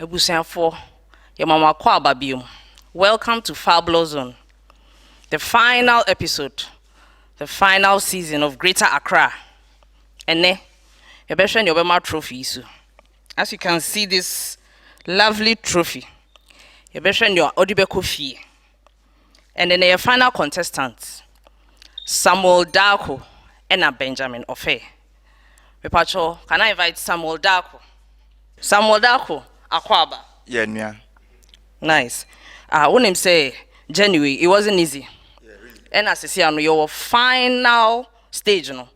Ebusiafo, your mama kwa babium. Welcome to Fabulous Zone, the final episode, the final season of Greater Accra. And ne, your best friend, your trophy. As you can see, this lovely trophy. Your best friend, your Odibeko fee. And then your final contestants, Samuel Darko and Benjamin Ofe. Mepacho, can I invite Samuel Darko? Samuel Darko, Akwaba. Yeah. Nice. When him say January, it wasn't easy. Yeah, really. And as I say, your final stage, you know.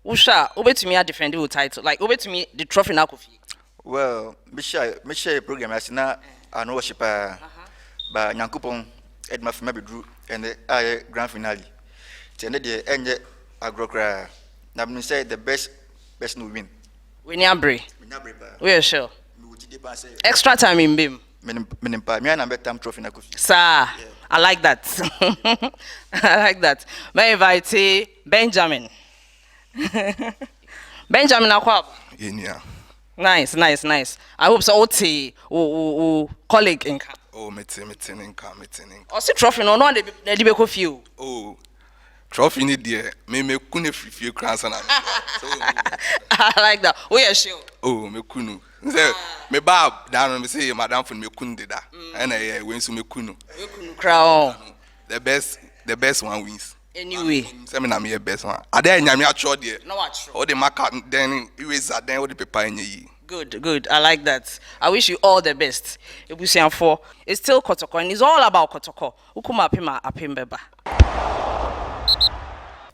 Usha, over to me, I defend the title. Like, over to me, the trophy now. Well, me share program as na I know worship but Nyankopon Edma from maybe drew and the grand finale. Tende the end agrokra. Na me say the best no win. We are sure. Extra time in BIM. Me and time trophy na kofi. Sir, I like that. I like that. May I invite Benjamin. Benjamin Akwab. Yeah. Nice. I hope so. Colleague in camp. Oh, meeting in camp. Oh, see trophy no the debeko few. Oh, trophy ni there. Me kune free crans and I like that. We are sure. Oh, me kunu. Say me bab down me say madam for me kunde da. And I win so me kunu. We kunu crown. The best one wins. Anyway, say me na me best one. Ade nyame atcho there. No atcho. All the marker then eraser then all the paper in ye. Good. I like that. I wish you all the best. Ebusiafo, it's still Kotoko and it's all about Kotoko. Ukuma apima apimbeba.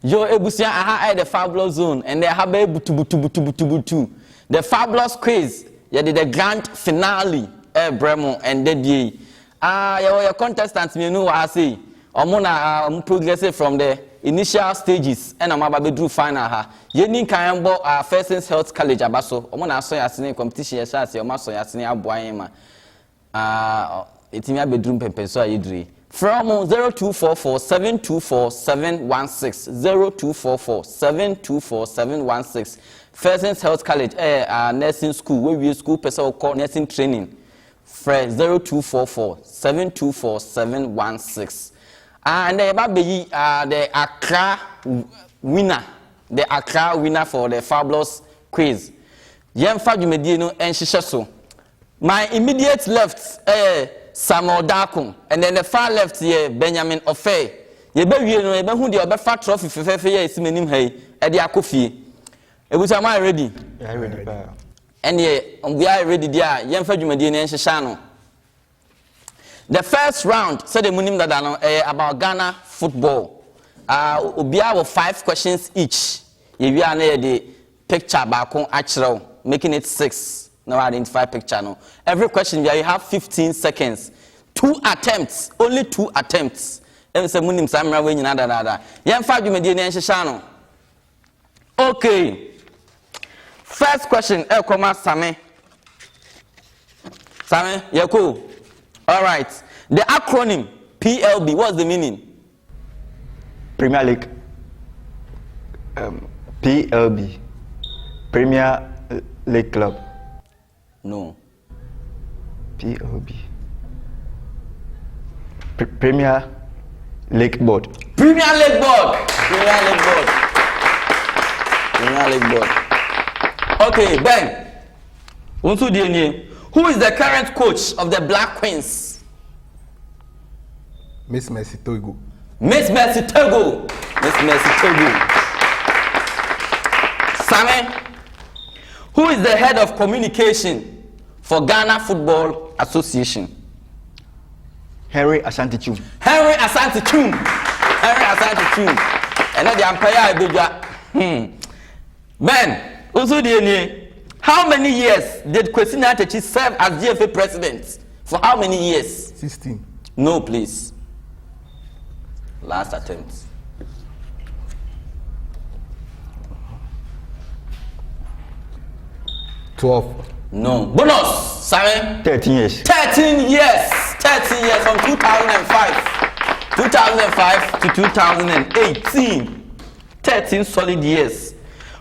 Yo, Ebusia, I had the Fabulous Zone, and they have a butu. The Fabulous Quiz, yeah, the grand finale, Bremo, and Dedi. Your contestants, me know what I say. I'm progressing from the initial stages, and I'm about to do final. Yenin Kayambo, First Health College, Abaso. I'm going to say as a competition, yes, your master, as a boy, it's in my bedroom, Pepe, so I dream. From 0244 724 716 0244 724 716 First Health College nursing school where we school person call nursing training fresh 0244 724 716 and the Accra winner for the Fabulous Quiz Yemfa Jumedino and Shishaso. My immediate left Samuel Darko, and then the far left here, Benjamin Ofe. You be you know, who the other fat trophy for is meaning hey, Eddie Akofi. It was am I ready? Yeah, ready. And we are ready, dear. Yemfa Jumedine and Shishano. The first round, said the Munim that about Ghana football. We have 5 questions each. If you are near the picture back on actual, making it 6. Now identify picture no. Every question you have 15 seconds. 2 attempts, only 2 attempts. Em say munim samra we nyina da. Yem fa dwumede ne nhyehyano. Okay. First question, Elkoma Same. Same, Yako. All right. The acronym PLB, what's the meaning? Premier League. PLB. Premier League Club. No. PLB. Premier League Board. Premier League Board. Okay, Ben. Who is the current coach of the Black Queens? Miss Mercy Togo. Same. Who is the head of communication for Ghana Football Association? Henry Asante Chum. And then the umpire Ben, also how many years did Kwesi Ntachi serve as GFA president? For how many years? 16. No, please. Last attempt. 12. No. Bonus, Simon. 13 years. 13 years from 2005 to 2018. 13 solid years.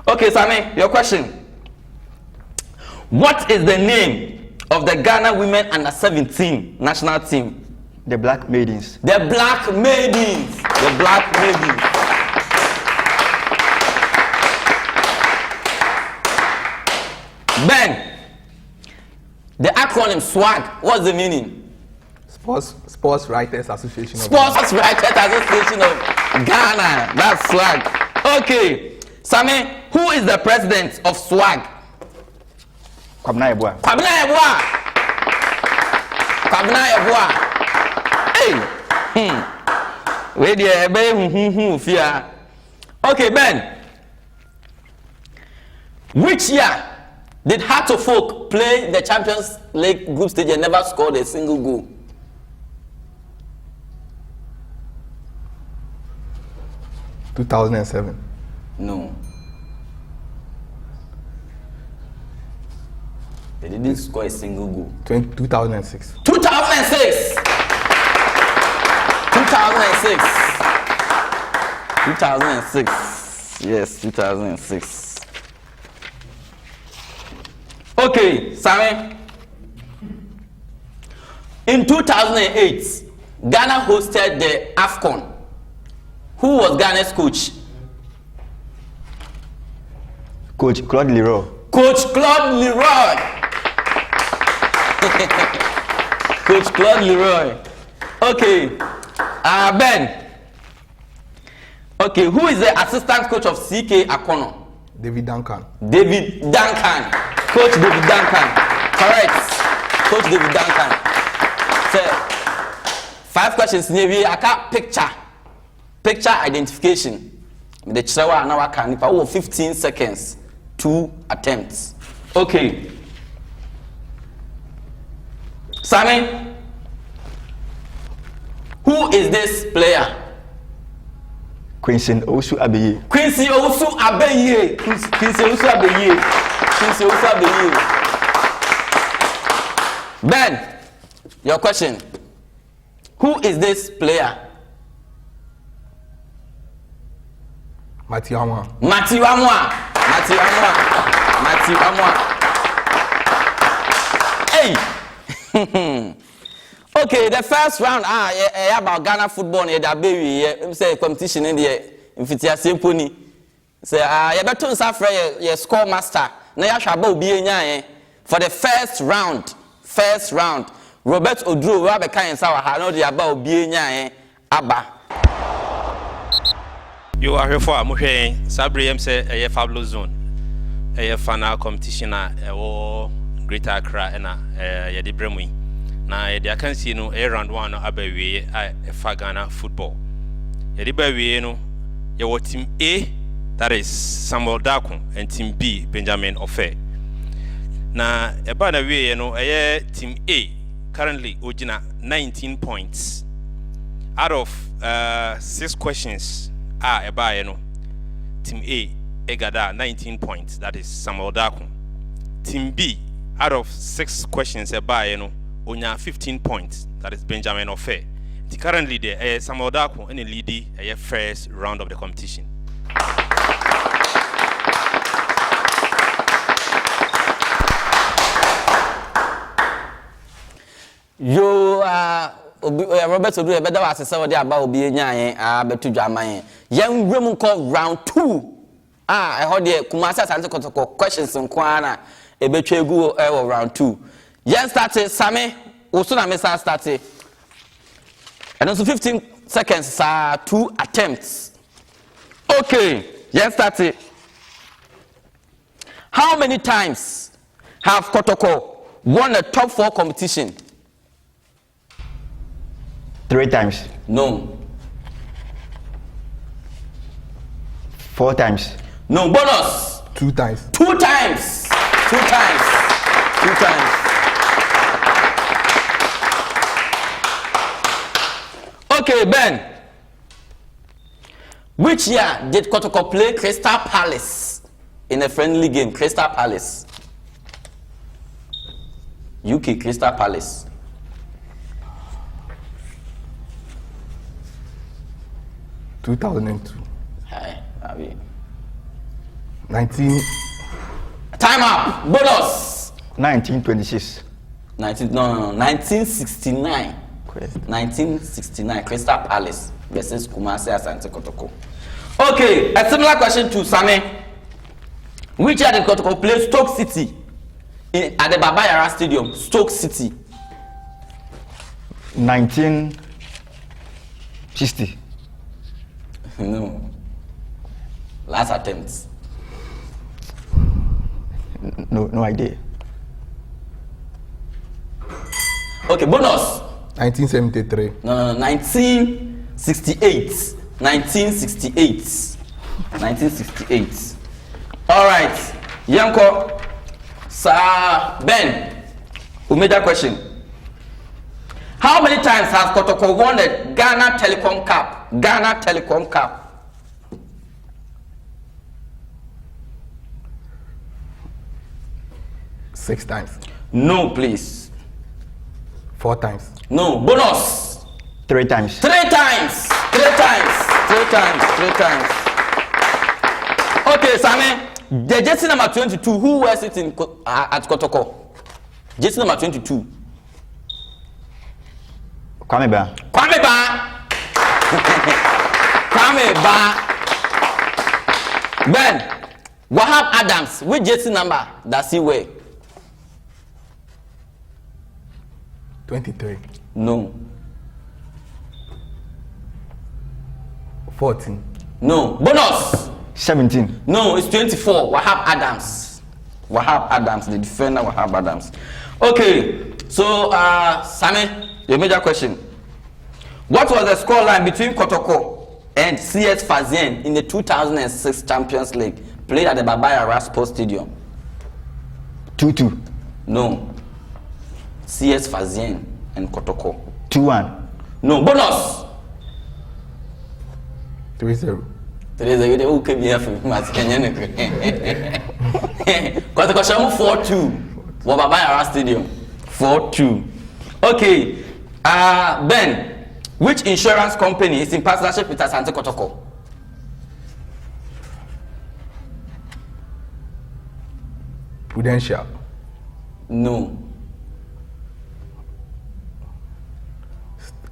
Okay, Sammy, your question. What is the name of the Ghana women under 17 national team? The Black Maidens. The Black Maidens. The Black Maidens. Ben, the acronym SWAG, what's the meaning? Sports Writers Association. Sports Writers Association of Ghana. That's SWAG. Okay. Sammy, who is the president of SWAG? Kwabena Yeboah. Kwabena Yeboah. Kwabena Yeboah. Hey. Wait there, baby. Fear. Okay, Ben. Which year did Heart of Oak play the Champions League group stage and never scored a single goal? – 2007. No. They didn't score a single goal. 2006. 2006. 2006. 2006. Yes, 2006. Okay, Sammy. In 2008, Ghana hosted the AFCON. Who was Ghana's coach? Coach Claude Leroy. Coach Claude Leroy. Coach Claude Leroy. Okay. Ben. Okay, who is the assistant coach of CK Akono? David Duncan. David Duncan. Coach David Duncan. Correct. Coach David Duncan. So, 5 questions. Maybe I can't picture. Picture identification. The Chisawa now can 15 seconds. 2 attempts. Okay. Sammy, who is this player? Quincy Owusu Abeye. Quincy Owusu Abeye. Quincy Owusu Abeye. Quincy Owusu Abeye. Ben, your question. Who is this player? Matthew Amwa. Matthew Amwa. Matthew Amwa. Matthew Amwa. Hey. Okay, the first round about Ghana football near that baby say competition in the Infitia Pony. Say you better suffer your score master. Na ya shaba obi enya for the first round. First round. Robert Odro we be kan sa wa ha no dia ba obi enya aba. You are here for Muhe Sabriem say a Fabulous Zone. A final competition or Greater Accra and Yadi Bremwi. Now, I can see no round 1 abawi Ghana football. Yadi Bawi no your team A, that is Samuel Daku, and team B, Benjamin Ofe. Now, about a way, team A currently Ojina 19 points. Out of 6 questions. Team A, Egada 19 points, that is Samuel Daku. Team B, out of 6 questions, Onya 15 points, that is Benjamin Ofe. Currently, there Samuel Daku in the lead first round of the competition. You Robert Odu better was say dey about obi enya betu dwaman yen wrem call round 2 I heard the Kumasi Asante Kotoko questions nkwana ebetwa egu round 2 yen started Sami also na me started and also 15 seconds 2 attempts. Okay, yen started. How many times have Kotoko won the top 4 competition? 3 times. No. 4 times. No. Bonus. 2 times. 2 times. 2 times. 2 times. Okay, Ben. Which year did Kotoko play Crystal Palace in a friendly game? Crystal Palace. UK Crystal Palace. 2002. Hi, Abi. 19. Time up. Bonus. 1926. 1969. Crystal. 1969, Crystal Palace versus Kumasi Asante Kotoko. Okay, a similar question to Same. Which are the Kotoko play Stoke City at the Baba Yara Stadium? Stoke City. 1960. No. Last attempt. No idea. Okay, bonus. 1973. No, 1968. 1968. 1968. All right. Yanko. Sir Ben, who made that question? How many times has Kotoko won the Ghana Telecom Cup? Ghana Telecom Cup. 6 times. No, please. 4 times. No. Bonus. 3 times. 3 times. 3 times. 3 times. 3 times. Okay, Same. The jersey number 22. Who wears it at Kotoko? Jersey number 22. Kwame Ba. Kwame Ba. Kwame Ba. Ben, Wahab Adams. Which jersey number does he wear? 23. No. 14. No. Bonus. 17. No, it's 24. Wahab Adams. Wahab Adams, the defender Wahab Adams. Okay, so Same, your major question. What was the scoreline between Kotoko and CS Fazien in the 2006 Champions League played at the Baba Yara Sports Stadium? 2-2. No. CS Fazien and Kotoko. 2-1. No. Bonus. 3-0. Teresa, you who came here from Kenya. Kotoko Shamu 4-2. Baba Yara Stadium. 4-2. Okay. Ben, which insurance company is in partnership with Asante Kotoko? Prudential. No.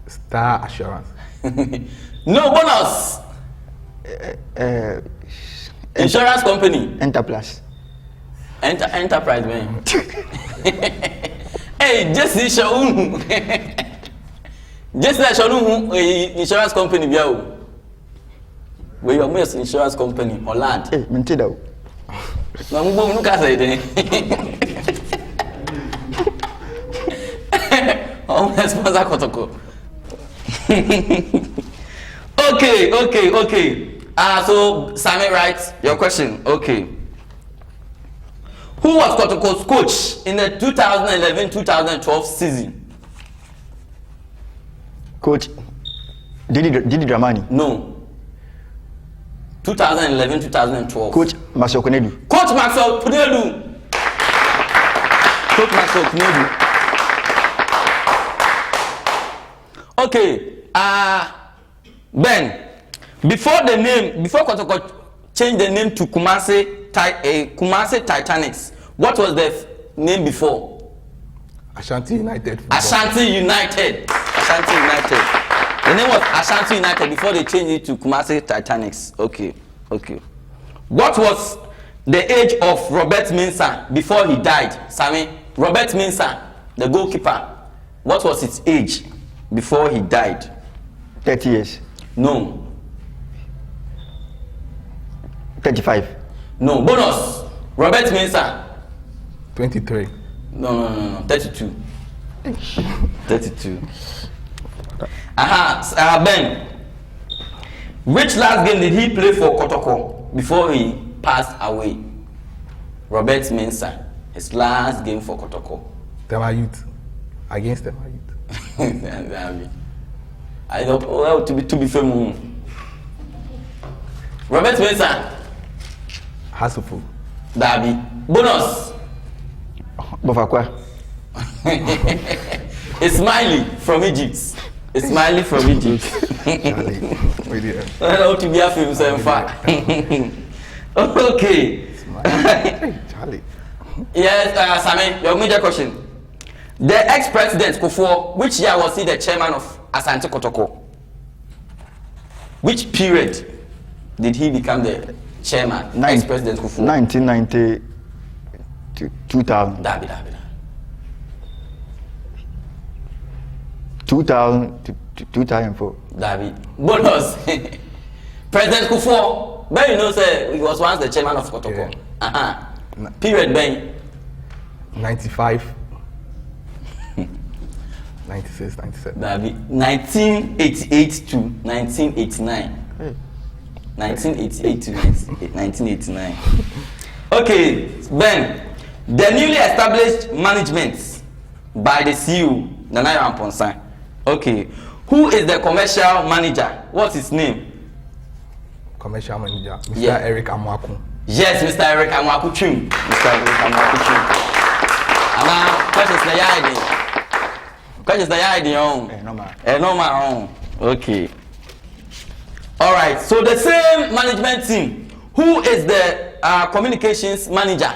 Star Assurance. No. Bonus. Insurance company. Enterprise. Enterprise, man. Hey, just show. Just like show insurance company biao. We are most insurance company Holland. Hey, mentira. Na mbo nunca sai de. Oh, sponsor Kotoko. Okay. So Same, right? Your question. Okay. Who was Kotoko's coach in the 2011-2012 season? Coach Didi Dramani. No. 2011-2012. Coach Marcel Konedu. Coach Maxwell Punelu. Coach Maxwell Punelu. Okay. Ben, before Kotoko changed the name to Kumasi Titanics, what was the name before? Ashanti United. Football. Ashanti United. The name was Ashanti United before they changed it to Kumasi Titanics. Okay. What was the age of Robert Mensah before he died? Sami, Robert Mensah, the goalkeeper. What was his age before he died? 30 years. No. 35. No. Bonus. Robert Mensah. 23. No. 32. 32. Ben. Which last game did he play for Kotoko before he passed away? Robert Mensah. His last game for Kotoko. Tema Youth. Against Tema Youth. I don't well to be famous. Robert Mensah. Hasselful. Dabi. Bonus. Bofakwa. Ismaili from Egypt. Ismaili from Egypt. Charlie. Wait there. How to be a film so far. Okay. Hey, Charlie. Yes, Sami, your major question. The ex-president Kufuor, which year was he the chairman of Asante Kotoko? Which period did he become the chairman? Ex-president Kufuor. 1990 to 2000. Dabi. 2000 to 2004. Dabi. Bonus. President Kufuor, Ben, you know, say he was once the chairman of Kotoko. Yeah. Period, Ben. 95. 96, 97. Dabi. 1988 to 1989. 1988 to 1989. Okay, Ben. The newly established management by the CEO, Nana Ramponsan. Okay. Who is the commercial manager? What's his name? Commercial manager, Mr. Yeah. Eric Amwaku. Yes, Mr. Eric Amwaku Chum. Mr. Eric Amwaku Chum. Questions na yard normal. Okay. All right. So the same management team. Who is the communications manager?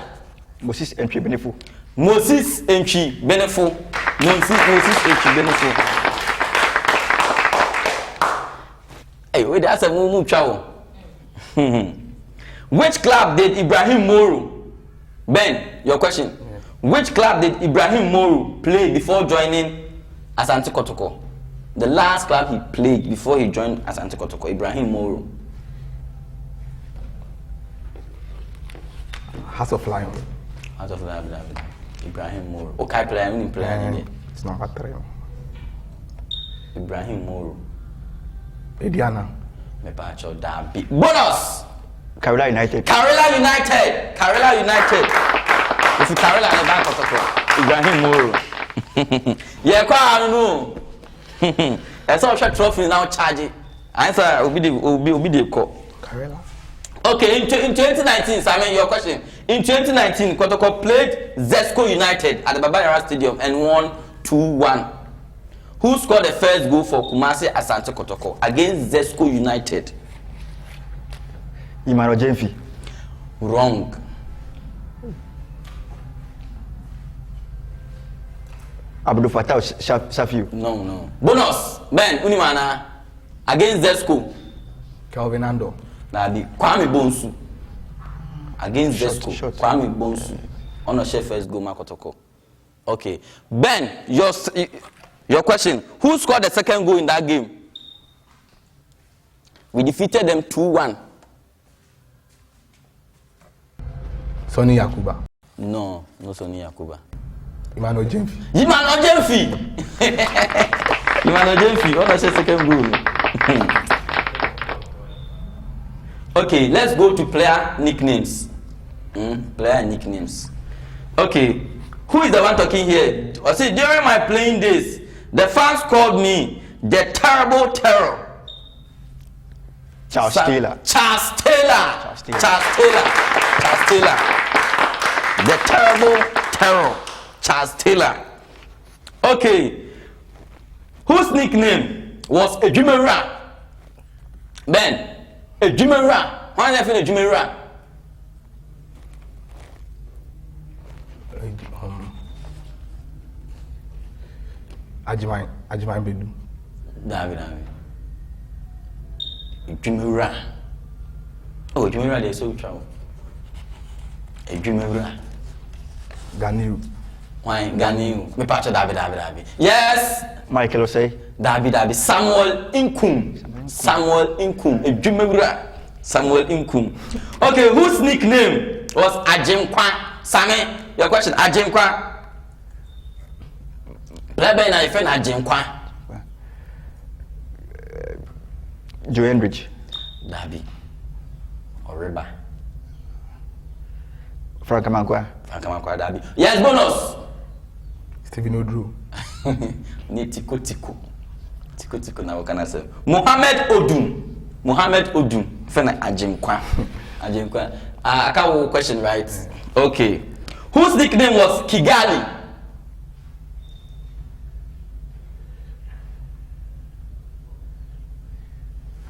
Moses Entry Benefo. Moses Entry Benefo. Moses Entry Benefo. Hey, wait, that's a move chow. Which club did Ibrahim Moro? Ben, your question. Yeah. Which club did Ibrahim Moro play before joining Asante Kotoko? The last club he played before he joined Asante Kotoko, Ibrahim Moro. House of Lion. House of Lion, Ibrahim Moro. Okay, player, winning player. It's number 3. Ibrahim Moro. Ediana. Mepacho Dabi. Bonus! Carolina United. Carolina United. If you Carolina in the bank of Ibrahim Moro. Yeah, quite I don't know. I saw a trophy now charge it. Answer will be the call. Carolina. Okay, in 2019, Simon, your question. In 2019, Kotoko played Zesco United at the Babayara Stadium and won 2-1. Who scored the first goal for Kumasi Asante Kotoko against Zesco United? Imaro Jemfi. Wrong. Abdul Fattah Shafiu. No. Bonus. Ben, Unimana. Against Zesco. Calvin Ando. Nabi. Kwame Bonsu. Against Zesco. Short. Kwame Bonsu. On a chef first goal, Makotoko. Okay. Ben, your question. Who scored the second goal in that game? We defeated them 2-1. Sonny Yakuba. No Sonny Yakuba. Emmanuel Jemfi. Emmanuel Jemfi. What was the second goal? Okay, let's go to player nicknames. Player nicknames. Okay, who is the one talking here? I see, during my playing days, the fans called me the terrible terror. Charles Taylor. The terrible terror. Charles Taylor. Okay. Whose nickname was Ejumera? Ben. Ejumera. Why are you feeling Ejumera? Ajimai Bedu. David. Ejumera. Oh, Ejumera, they're so trouble. Ejumera. Ganiu. Why Ganiu? Me patch David. Yes. Michael Osei. David. Samuel Inkum. Ejumera. Samuel Inkum. Okay, whose nickname was Ajimkwa? Sammy, your question. Ajimkwa. Plebe na ife na Ajimkwa. Joe Hendrich. Dabi. Oriba. Frank Amankwa. Dabi. Yes, bonus. Stephen Odru. Ni tiko na wakana se. Mohammed Odum. Fena Ajimkwa. I can't question right. Okay. Whose nickname was Kigali?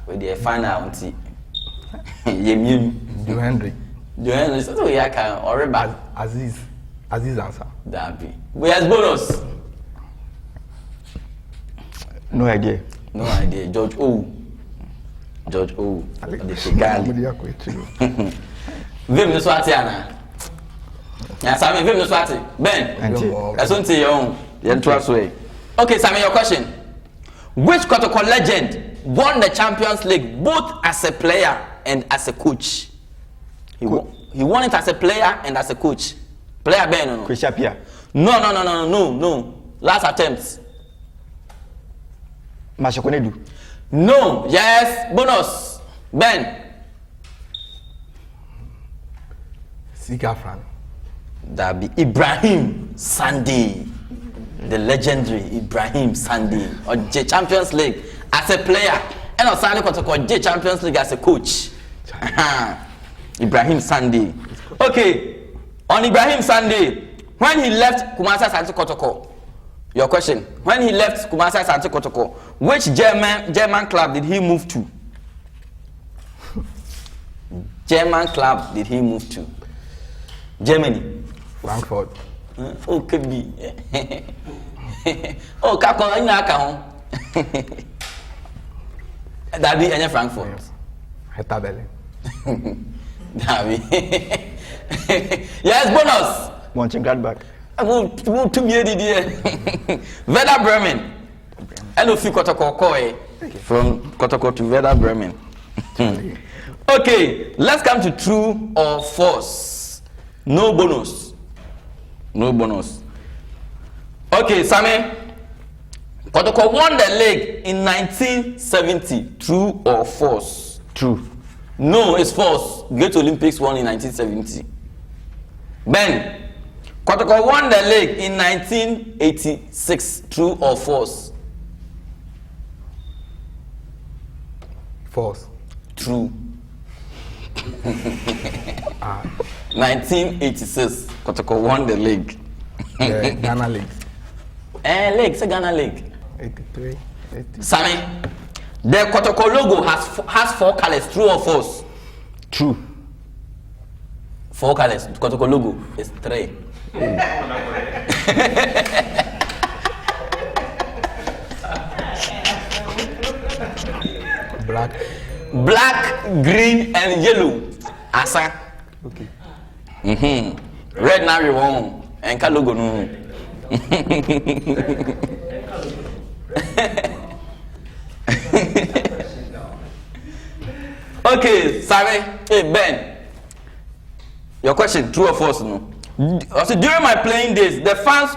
Where they find out Joe Hendrick. So we can Oriba. Aziz answer. Dabi. We has bonus. No idea. No idea. George O. George O. The Figali. Vim no swati ana. Yeah, Sammy, Vim no swati. Ben. Asonti yon. Okay, Sammy, your question. Which Kotoko legend won the Champions League both as a player and as a coach? He won it as a player and as a coach. Player Ben no. Christian Pierre. No. Last attempt. Mashakonedu. No. Yes. Bonus. Ben. Sigafran. That be Ibrahim Sandy. The legendary Ibrahim Sandy. Or J Champions League as a player. And on Sunday Kotoko J Champions League as a coach. Ibrahim Sandy. Okay. On Ibrahim Sandy, when he left Kumasi Asante Kotoko, your question, when he left Kumasi Asante Kotoko, which German club did he move to? German club did he move to? Germany. Frankfurt. Oh, could be. Oh, Kako, you know, that be any Frankfurt. Hertha Berlin. That be. Yes, bonus. Mönchengladbach. Who to me the Werder Bremen. And if you Kotoko from Kotoko to Werder Bremen. Okay, let's come to true or false. No bonus. No bonus. Okay, Sammy. Kotoko won the league in 1970. True or false? True. No, it's false. Great Olympics won in 1970. Ben. Kotoko won the league in 1986. True or false? False. True. 1986. Kotoko won the league. The Ghana League. League, say Ghana League. 83. 80. Sammy, the Kotoko logo has 4 colors. True or false? True. 4 colors. Kotoko logo is 3. Black, green, and yellow. Asa. Okay. Red now you want. And ka logo no. Okay, sorry. Hey Ben. Your question, true or false? No. Also, during my playing days, the fans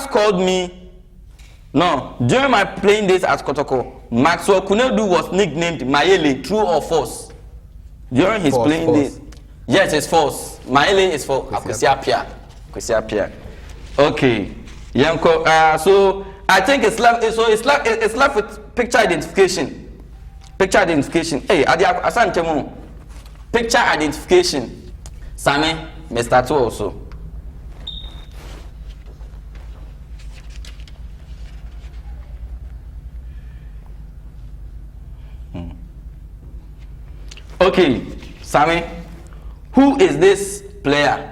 called me. No, during my playing days at Kotoko, Maxwell Kunedu was nicknamed Mayele. True or false? During his playing days. Yes, it's false. Mayele is for Kwesi Appiah. Okay. Yanko. So I think it's left. So it's left with picture identification. Picture identification. Hey, Asante. Picture identification. Sammy, Mr. Two also. Okay, Sammy, who is this player?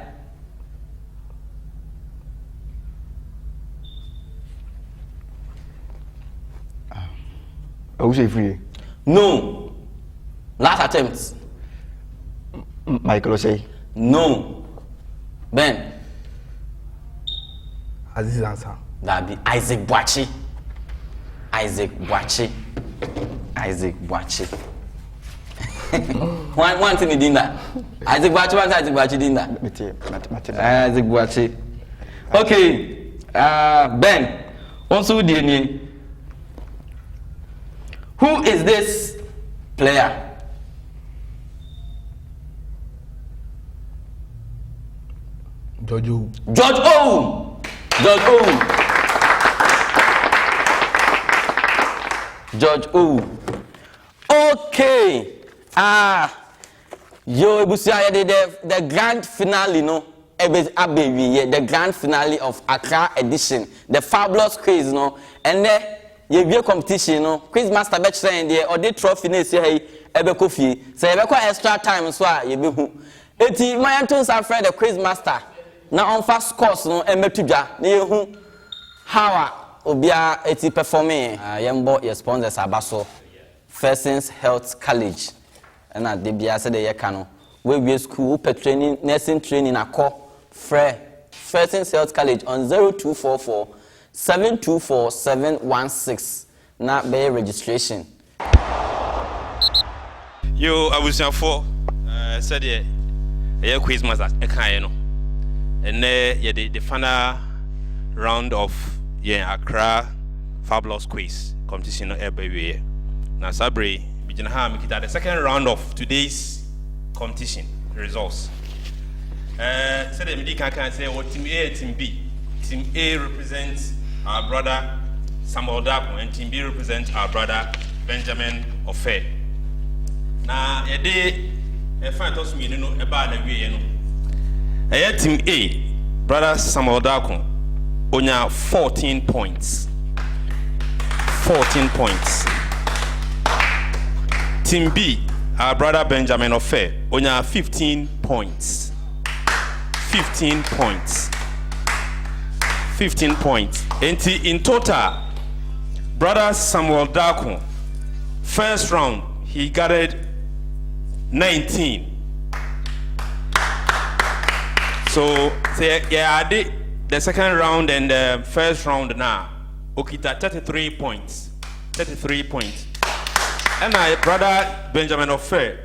Free. No. Last attempt. Michael Osei. No. Ben. Aziz Ansah. That be Isaac Boachi. One thing he did that. Isaac Boachi did that. Isaac Boachi. Okay. Ben. Also DNA. Who is this player? George O. Okay. Yo, the grand finale, no? The grand finale of Accra edition, the fabulous quiz, no? And then you be a competition, no? Quiz master bet saying there or the trophy ne say hey, ebe coffee. Say ebe extra time so you be who. Eti my Anton's afraid the quiz master. Now on fast course no emetudwa na yehu how obia eti performing yembo your sponsors abaso Firstins Health College and at the bia said the yekano we school per training nursing training akọ frɛ Firstins Health College on 0244 724 716 na be registration. Yo, I was for said a quiz master a kind and the final round of Accra Fabulous Quiz competition every year. Now Sabri begin the second round of today's competition results. Said the can say what team A and team B. Team A represents our brother Samuel Dapo and team B represents our brother Benjamin Ofe. Now a day a fight us me no about the way no. Team A, brother Samuel Dapo, onya 14 points. 14 points. Team B, our brother Benjamin Ofe, onya 15 points. 15 points. 15 points. And in total, brother Samuel Dapo, first round, he gathered 19. So, yeah, the second round and the first round now, Okita 33 points. 33 points. And my brother Benjamin Ofe,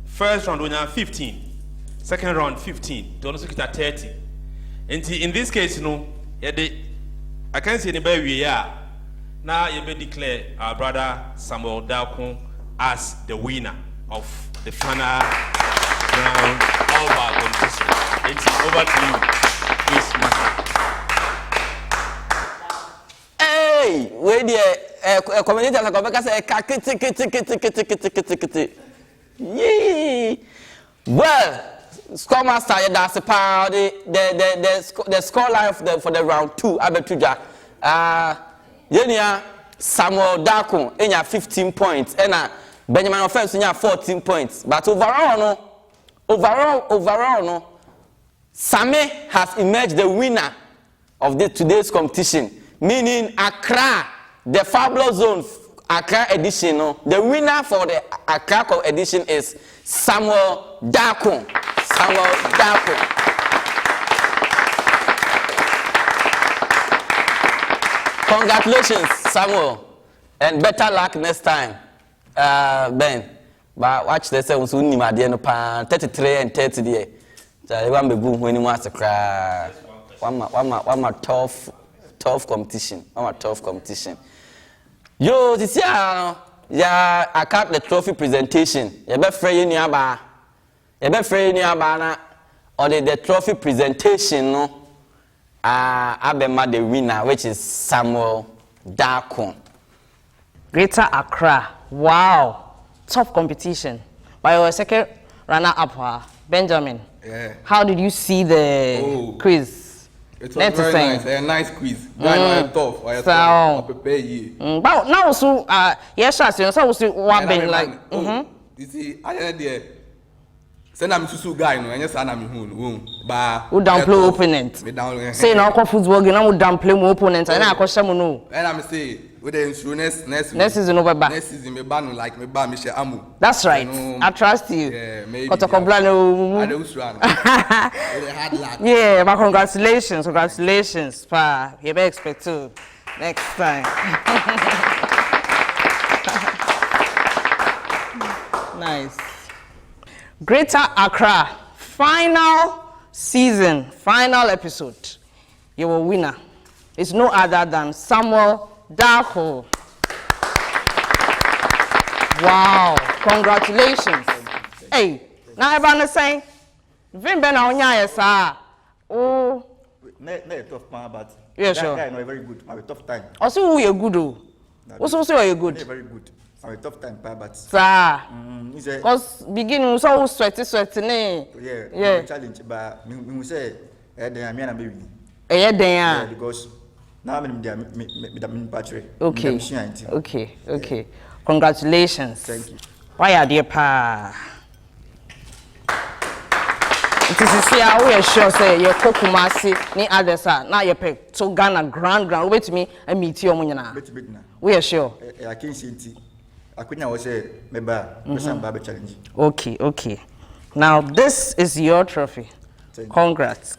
first round we have 15. Second round 15. To also get 30. And in this case, you know, I can't see anybody we are. Now you may declare our brother Samuel Dapo as the winner of the final round of our competition. It's over to you, Miss Master. Hey, wait there. Community like Obeka say yee. Well, score master, that's the power. The score line for the round 2. Abetuja. Yenia Samuel Dapo enya 15 points. Ena Benjamin Offense enya 14 points. But overall no. Same has emerged the winner of today's competition, meaning Accra, the Fabulous Zone Accra edition. No? The winner for the Accra edition is Samuel Dapo. Samuel Dapo. Congratulations, Samuel, and better luck next time, Ben. But watch the 33 and 30 there. One tough competition. Yo, this year, I cut the trophy presentation. You be free in your bar. Or the trophy presentation, no. Abema the winner, which is Samuel Dapo. Greater Accra. Wow. Tough competition. But your second runner-up, Benjamin. Yeah. How did you see the quiz? It was very nice. A nice quiz. Tough. Prepare you. But now so yes, so what been like. You see, I had the send am susu guy no, enya sana me hu. Ba who downplay opponent. Say na ko football game na who downplay my opponent. Na akosha mo no. And I'm say with the insurance next season over back. Next season me ba no like me ba me share amu. That's right. I trust you. Yeah, maybe. Kotokobla no. I do usran. With hard luck. Yeah, but congratulations, pa. You may expect to next time. Nice. Greater Accra, final season, final episode. Your winner is no other than Samuel Dapo. Wow, congratulations. Hey, now everyone saying, Vim Ben Onya, sir. Oh, Not a tough man, but yeah, that sure. guy no very good. Have a tough time. Also, we are good. Also, you are good. Very good. Have a tough time, but Sir. he's a Because beginning so sweaty, ne. yeah. Challenge, but we say, me and baby. Yeah, Because now I'm in battery. Okay. Congratulations. Thank you. Why are dear pa? It is see how we are sure say your Kumasi ni others are now you pick to Ghana grand wait to me and meet you munyana. We are sure. I can't see it. I couldn't say member Baba challenge. Okay. Now this is your trophy. Congrats.